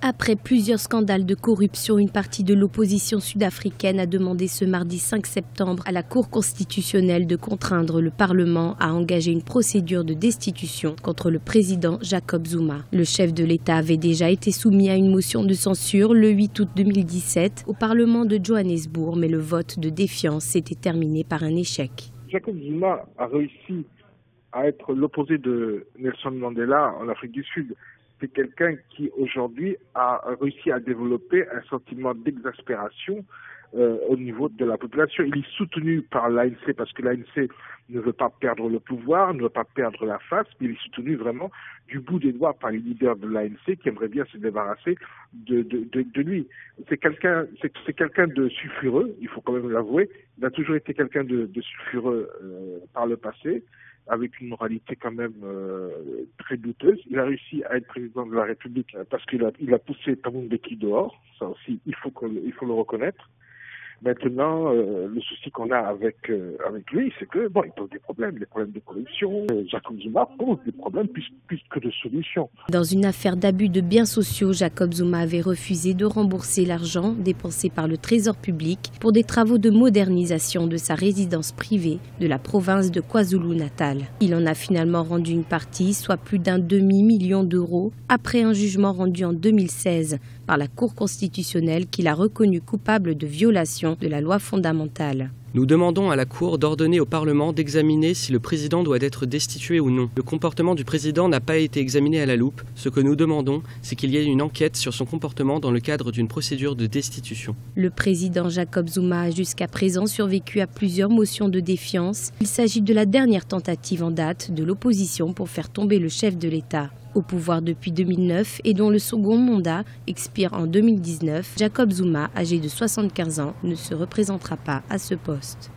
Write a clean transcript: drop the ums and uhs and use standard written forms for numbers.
Après plusieurs scandales de corruption, une partie de l'opposition sud-africaine a demandé ce mardi 5 septembre à la Cour constitutionnelle de contraindre le Parlement à engager une procédure de destitution contre le président Jacob Zuma. Le chef de l'État avait déjà été soumis à une motion de censure le 8 août 2017 au Parlement de Johannesburg, mais le vote de défiance s'était terminé par un échec. Jacob Zuma a réussi à être l'opposé de Nelson Mandela en Afrique du Sud. C'est quelqu'un qui aujourd'hui a réussi à développer un sentiment d'exaspération au niveau de la population. Il est soutenu par l'ANC parce que l'ANC ne veut pas perdre le pouvoir, ne veut pas perdre la face, mais il est soutenu vraiment du bout des doigts par les leaders de l'ANC qui aimeraient bien se débarrasser de lui. C'est quelqu'un de sulfureux, il faut quand même l'avouer. Il a toujours été quelqu'un de sulfureux par le passé, avec une moralité quand même très douteuse. Il a réussi à être président de la République parce qu'il a poussé Thabo Mbeki dehors. Ça aussi, il faut le reconnaître. Maintenant, le souci qu'on a avec lui, c'est que il pose des problèmes de corruption. Jacob Zuma pose des problèmes plus que de solutions. Dans une affaire d'abus de biens sociaux, Jacob Zuma avait refusé de rembourser l'argent dépensé par le Trésor public pour des travaux de modernisation de sa résidence privée de la province de KwaZulu-Natal. Il en a finalement rendu une partie, soit plus d'un demi-million d'euros, après un jugement rendu en 2016 par la Cour constitutionnelle qui l'a reconnu coupable de violation de la loi fondamentale. Nous demandons à la Cour d'ordonner au Parlement d'examiner si le président doit être destitué ou non. Le comportement du président n'a pas été examiné à la loupe. Ce que nous demandons, c'est qu'il y ait une enquête sur son comportement dans le cadre d'une procédure de destitution. Le président Jacob Zuma a jusqu'à présent survécu à plusieurs motions de défiance. Il s'agit de la dernière tentative en date de l'opposition pour faire tomber le chef de l'État. Au pouvoir depuis 2009 et dont le second mandat expire en 2019, Jacob Zuma, âgé de 75 ans, ne se représentera pas à ce poste.